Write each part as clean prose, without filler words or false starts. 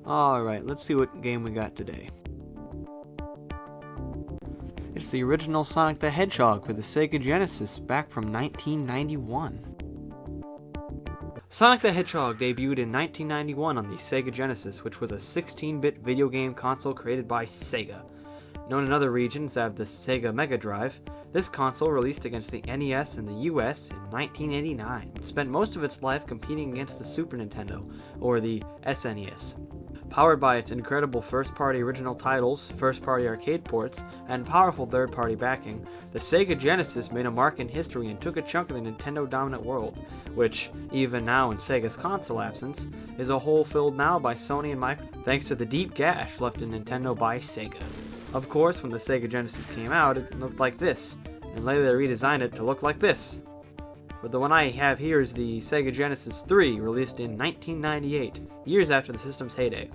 Alright, let's see what game we got today. It's the original Sonic the Hedgehog for the Sega Genesis back from 1991. Sonic the Hedgehog debuted in 1991 on the Sega Genesis, which was a 16-bit video game console created by Sega. Known in other regions as the Sega Mega Drive, this console released against the NES in the US in 1989, but spent most of its life competing against the Super Nintendo, or the SNES. Powered by its incredible first-party original titles, first-party arcade ports, and powerful third-party backing, the Sega Genesis made a mark in history and took a chunk of the Nintendo-dominant world, which, even now in Sega's console absence, is a hole filled now by Sony and Microsoft, thanks to the deep gash left in Nintendo by Sega. Of course, when the Sega Genesis came out, it looked like this, and later they redesigned it to look like this. But the one I have here is the Sega Genesis 3, released in 1998, years after the system's heyday.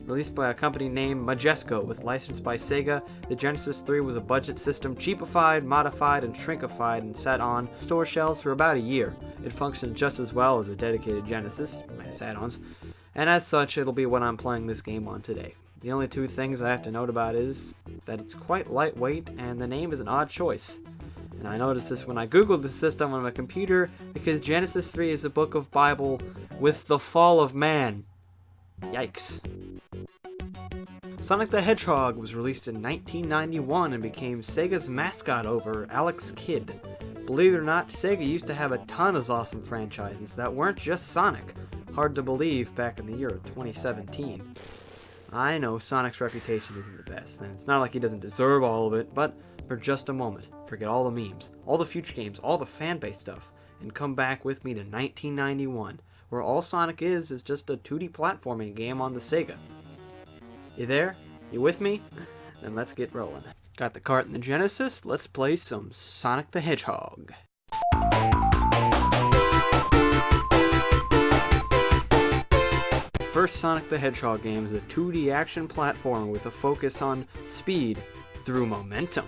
Released by a company named Majesco with license by Sega, the Genesis 3 was a budget system cheapified, modified, and shrinkified and sat on store shelves for about a year. It functioned just as well as a dedicated Genesis, minus add-ons, and as such it'll be what I'm playing this game on today. The only two things I have to note about is that it's quite lightweight and the name is an odd choice. And I noticed this when I googled the system on my computer because Genesis 3 is a book of Bible with the fall of man. Yikes. Sonic the Hedgehog was released in 1991 and became Sega's mascot over Alex Kidd. Believe it or not, Sega used to have a ton of awesome franchises that weren't just Sonic. Hard to believe back in the year of 2017. I know Sonic's reputation isn't the best, and it's not like he doesn't deserve all of it, but for just a moment, forget all the memes, all the future games, all the fan-based stuff, and come back with me to 1991, where all Sonic is just a 2D platforming game on the Sega. You there? You with me? Then let's get rolling. Got the cart and the Genesis, let's play some Sonic the Hedgehog. The first Sonic the Hedgehog game is a 2D action platformer with a focus on speed through momentum.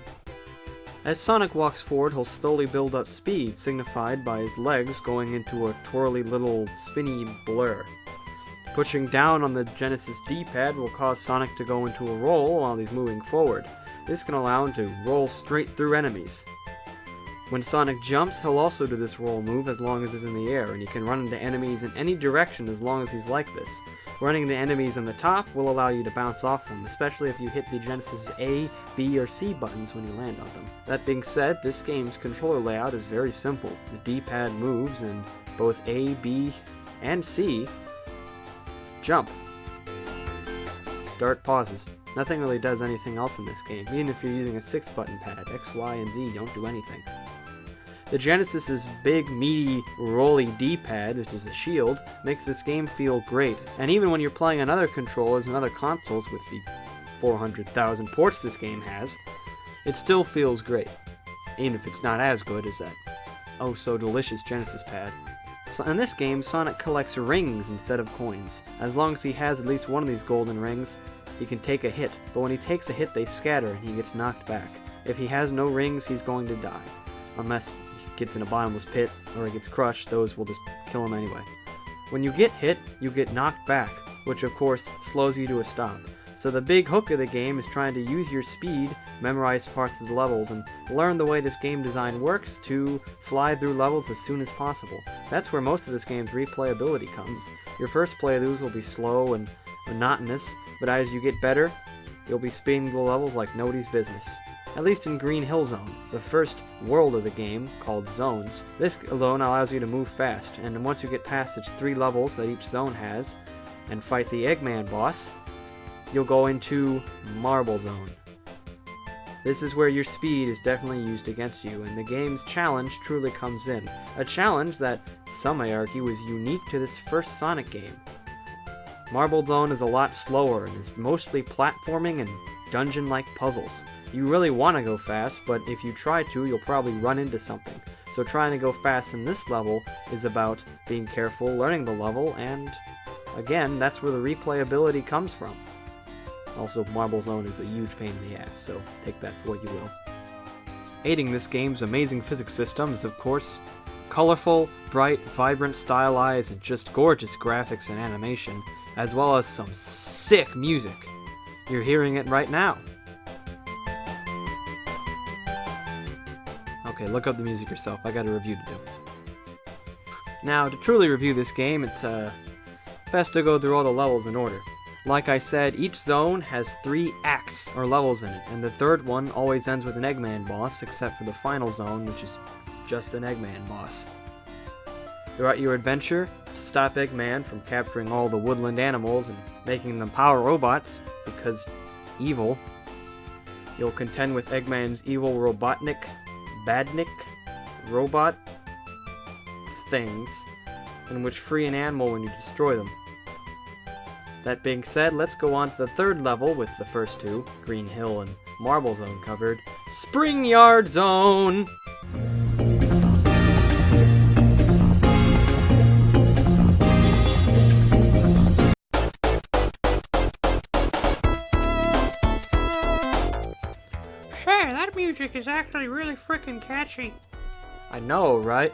As Sonic walks forward, he'll slowly build up speed, signified by his legs going into a twirly little spinny blur. Pushing down on the Genesis D-pad will cause Sonic to go into a roll while he's moving forward. This can allow him to roll straight through enemies. When Sonic jumps, he'll also do this roll move as long as he's in the air, and he can run into enemies in any direction as long as he's like this. Running into enemies on the top will allow you to bounce off them, especially if you hit the Genesis A, B, or C buttons when you land on them. That being said, this game's controller layout is very simple. The D-pad moves, and both A, B, and C jump. Start pauses. Nothing really does anything else in this game. Even if you're using a 6-button pad, X, Y, and Z don't do anything. The Genesis's big, meaty, rolly D-pad, which is a shield, makes this game feel great. And even when you're playing on other controllers and other consoles with the 400,000 ports this game has, it still feels great. Even if it's not as good as that oh so delicious Genesis pad. So in this game, Sonic collects rings instead of coins. As long as he has at least one of these golden rings, he can take a hit. But when he takes a hit, they scatter and he gets knocked back. If he has no rings, he's going to die. Unless gets in a bottomless pit or he gets crushed, those will just kill him anyway. When you get hit, you get knocked back, which of course slows you to a stop. So the big hook of the game is trying to use your speed, memorize parts of the levels, and learn the way this game design works to fly through levels as soon as possible. That's where most of this game's replayability comes. Your first playthroughs will be slow and monotonous, but as you get better, you'll be speeding the levels like nobody's business. At least in Green Hill Zone, the first world of the game, called Zones. This alone allows you to move fast, and once you get past its 3 levels that each zone has, and fight the Eggman Boss, you'll go into Marble Zone. This is where your speed is definitely used against you, and the game's challenge truly comes in. A challenge that, some may argue, is unique to this first Sonic game. Marble Zone is a lot slower, and is mostly platforming and dungeon-like puzzles. You really want to go fast, but if you try to, you'll probably run into something. So trying to go fast in this level is about being careful, learning the level, and again, that's where the replayability comes from. Also, Marble Zone is a huge pain in the ass, so take that for what you will. Aiding this game's amazing physics system is, of course, colorful, bright, vibrant, stylized, and just gorgeous graphics and animation, as well as some sick music. You're hearing it right now. Okay, look up the music yourself. I got a review to do. Now, to truly review this game, it's best to go through all the levels in order. Like I said, each zone has 3 acts or levels in it, and the third one always ends with an Eggman Boss, except for the final zone, which is just an Eggman Boss. Throughout your adventure, to stop Eggman from capturing all the woodland animals and making them power robots, because evil, you'll contend with Eggman's evil badnik robot things, in which free an animal when you destroy them. That being said, let's go on to the third level with the first 2, Green Hill and Marble Zone covered. Spring Yard Zone! Sure, that music is actually really freaking catchy. I know, right?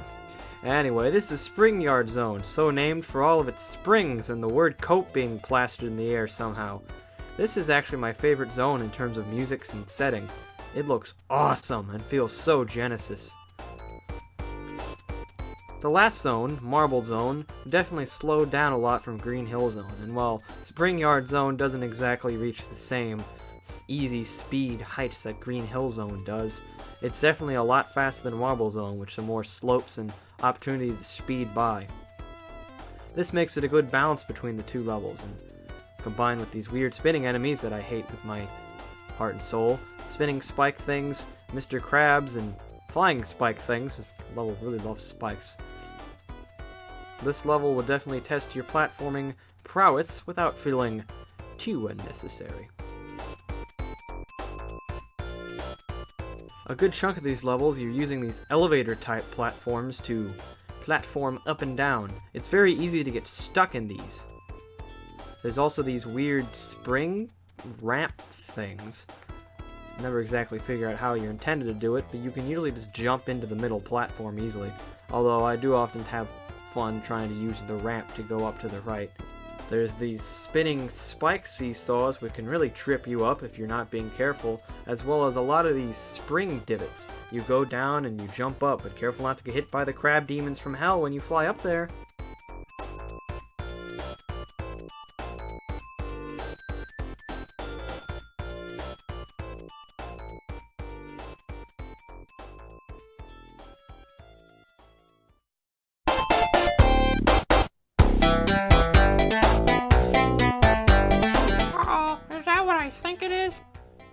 Anyway, this is Spring Yard Zone, so named for all of its springs and the word coat being plastered in the air somehow. This is actually my favorite zone in terms of music and setting. It looks awesome and feels so Genesis. The last zone, Marble Zone, definitely slowed down a lot from Green Hill Zone, and while Spring Yard Zone doesn't exactly reach the same easy speed heights that Green Hill Zone does, it's definitely a lot faster than Marble Zone, with some more slopes and opportunity to speed by. This makes it a good balance between the 2 levels, and combined with these weird spinning enemies that I hate with my heart and soul, spinning spike things, Mr. Krabs, and flying spike things. This level really loves spikes. This level will definitely test your platforming prowess without feeling too unnecessary. A good chunk of these levels, you're using these elevator-type platforms to platform up and down. It's very easy to get stuck in these. There's also these weird spring ramp things. Never exactly figure out how you're intended to do it, but you can usually just jump into the middle platform easily. Although I do often have fun trying to use the ramp to go up to the right. There's these spinning spike seesaws which can really trip you up if you're not being careful, as well as a lot of these spring divots. You go down and you jump up, but careful not to get hit by the crab demons from hell when you fly up there.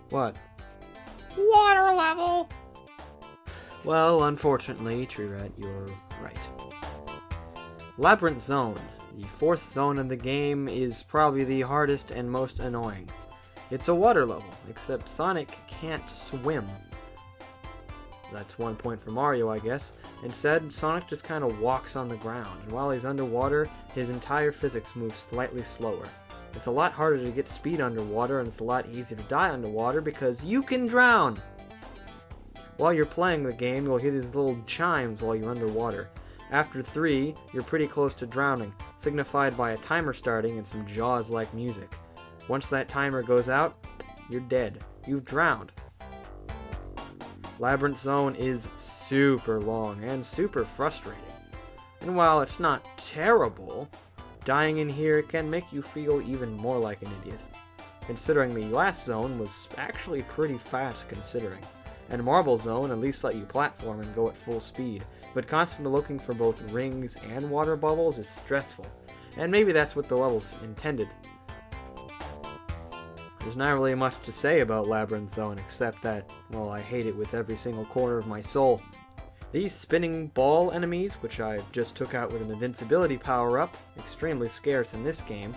What? Water level! Well, unfortunately, Treerat, you're right. Labyrinth Zone, the 4th zone in the game, is probably the hardest and most annoying. It's a water level, except Sonic can't swim. That's 1 point for Mario, I guess. Instead, Sonic just kind of walks on the ground, and while he's underwater, his entire physics moves slightly slower. It's a lot harder to get speed underwater, and it's a lot easier to die underwater because you can drown! While you're playing the game, you'll hear these little chimes while you're underwater. After 3, you're pretty close to drowning, signified by a timer starting and some Jaws-like music. Once that timer goes out, you're dead. You've drowned. Labyrinth Zone is super long and super frustrating. And while it's not terrible, dying in here can make you feel even more like an idiot. Considering the last zone was actually pretty fast considering. And Marble Zone at least let you platform and go at full speed, but constantly looking for both rings and water bubbles is stressful. And maybe that's what the level's intended. There's not really much to say about Labyrinth Zone except that, well, I hate it with every single corner of my soul. These spinning ball enemies, which I just took out with an invincibility power-up, extremely scarce in this game,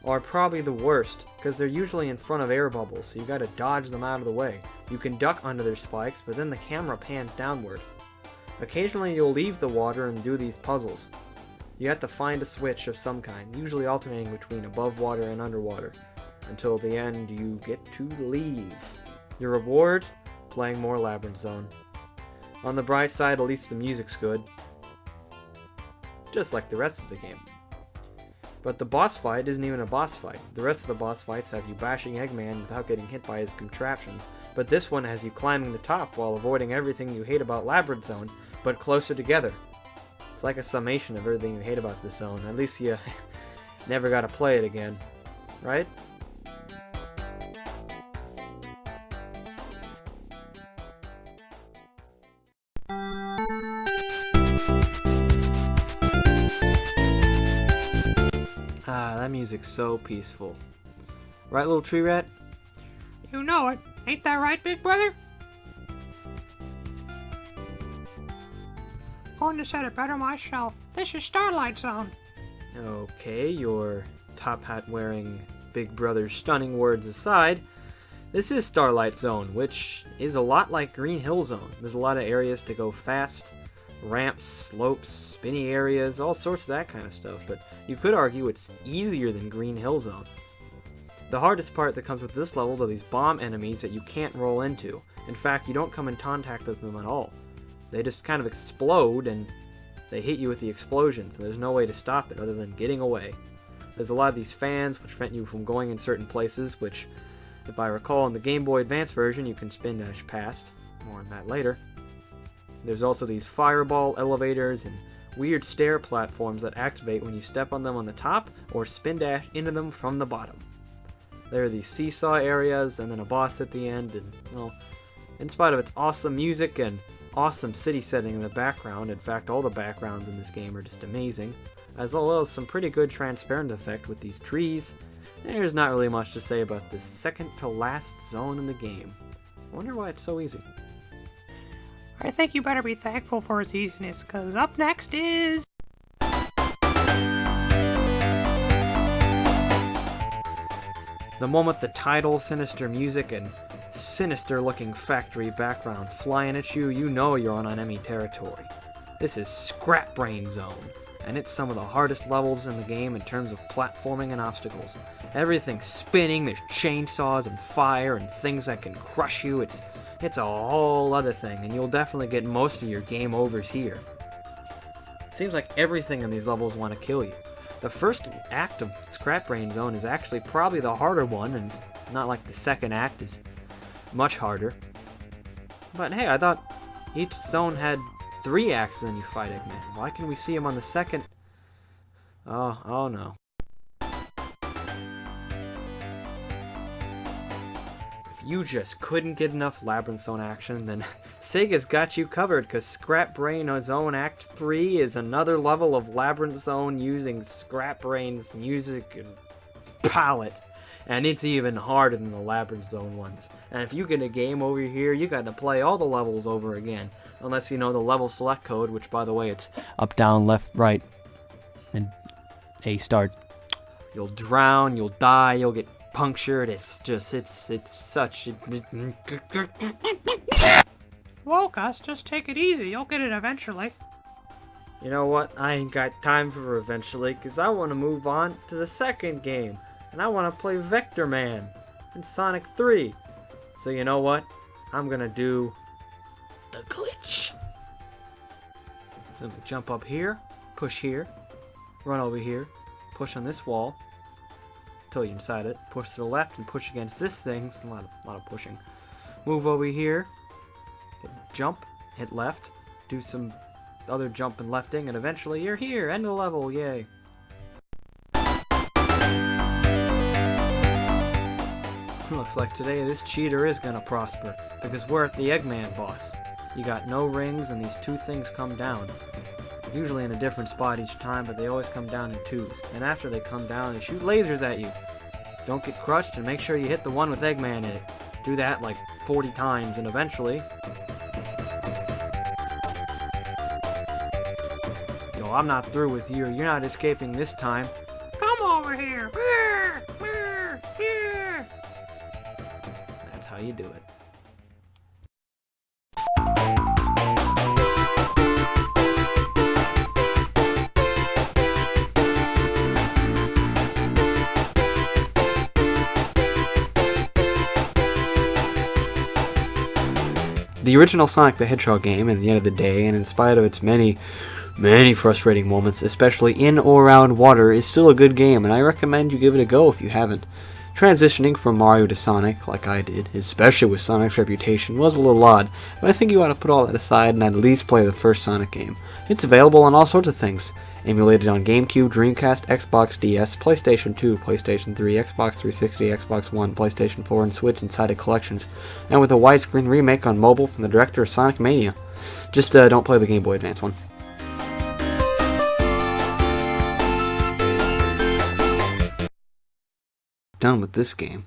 are probably the worst, because they're usually in front of air bubbles, so you gotta dodge them out of the way. You can duck under their spikes, but then the camera pans downward. Occasionally you'll leave the water and do these puzzles. You have to find a switch of some kind, usually alternating between above water and underwater. Until the end, you get to leave. Your reward? Playing more Labyrinth Zone. On the bright side, at least the music's good. Just like the rest of the game. But the boss fight isn't even a boss fight. The rest of the boss fights have you bashing Eggman without getting hit by his contraptions, but this one has you climbing the top while avoiding everything you hate about Labyrinth Zone, but closer together. It's like a summation of everything you hate about this zone. At least you never got to play it again, right? Ah, that music's so peaceful. Right, little tree rat? You know it. Ain't that right, big brother? Going to set it better myself. This is Starlight Zone. Okay, your top hat wearing big brother's stunning words aside, this is Starlight Zone, which is a lot like Green Hill Zone. There's a lot of areas to go fast, ramps, slopes, spinny areas, all sorts of that kind of stuff, but you could argue it's easier than Green Hill Zone. The hardest part that comes with this level are these bomb enemies that you can't roll into. In fact, you don't come in contact with them at all. They just kind of explode and they hit you with the explosions, and there's no way to stop it other than getting away. There's a lot of these fans which prevent you from going in certain places, which, if I recall, in the Game Boy Advance version you can spin dash past. More on that later. There's also these fireball elevators and weird stair platforms that activate when you step on them on the top or spin dash into them from the bottom. There are these seesaw areas and then a boss at the end, and, well, in spite of its awesome music and awesome city setting in the background, in fact all the backgrounds in this game are just amazing, as well as some pretty good transparent effect with these trees, there's not really much to say about this second to last zone in the game. I wonder why it's so easy. I think you better be thankful for its easiness, cause up next is... The moment the title, sinister music, and sinister looking factory background flying at you, you know you're on enemy territory. This is Scrap Brain Zone, and it's some of the hardest levels in the game in terms of platforming and obstacles. Everything's spinning, there's chainsaws and fire and things that can crush you. It's a whole other thing, and you'll definitely get most of your game overs here. It seems like everything in these levels want to kill you. The first act of Scrap Brain Zone is actually probably the harder one, and it's not like the second act is much harder. But hey, I thought each zone had 3 acts and then you fight Eggman. Why can we see him on the second? Oh no. If you just couldn't get enough Labyrinth Zone action, then Sega's got you covered, because Scrap Brain Zone Act 3 is another level of Labyrinth Zone using Scrap Brain's music and palette. And it's even harder than the Labyrinth Zone ones. And if you get a game over here, you got to play all the levels over again. Unless you know the level select code, which by the way, it's up, down, left, right, and A start. You'll drown, you'll die, you'll get punctured. It's such... Whoa, Gus, just take it easy. You'll get it eventually. You know what? I ain't got time for eventually, because I want to move on to the second game. And I want to play Vector Man in Sonic 3. So you know what? I'm going to do the glitch. So I'm going to jump up here, push here, run over here, push on this wall until you're inside it, push to the left and push against this thing. It's a lot of pushing. Move over here, jump, hit left, do some other jump and lefting, and eventually you're here. End of the level, yay. Looks like today this cheater is gonna prosper, because we're at the Eggman Boss. You got no rings and these 2 things come down. Usually in a different spot each time, but they always come down in 2s. And after they come down, they shoot lasers at you. Don't get crushed, and make sure you hit the one with Eggman in it. Do that like 40 times, and eventually... Yo, I'm not through with you. You're not escaping this time. Come over here. Here. That's how you do it. The original Sonic the Hedgehog game, at the end of the day, and in spite of its many many frustrating moments, especially in or around water, is still a good game, and I recommend you give it a go if you haven't. Transitioning from Mario to Sonic, like I did, especially with Sonic's reputation, was a little odd, but I think you ought to put all that aside and at least play the first Sonic game. It's available on all sorts of things. Emulated on GameCube, Dreamcast, Xbox DS, PlayStation 2, PlayStation 3, Xbox 360, Xbox One, PlayStation 4, and Switch inside of collections, and with a widescreen remake on mobile from the director of Sonic Mania. Just don't play the Game Boy Advance one. Done with this game.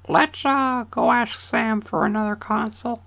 Let's go ask Sam for another console.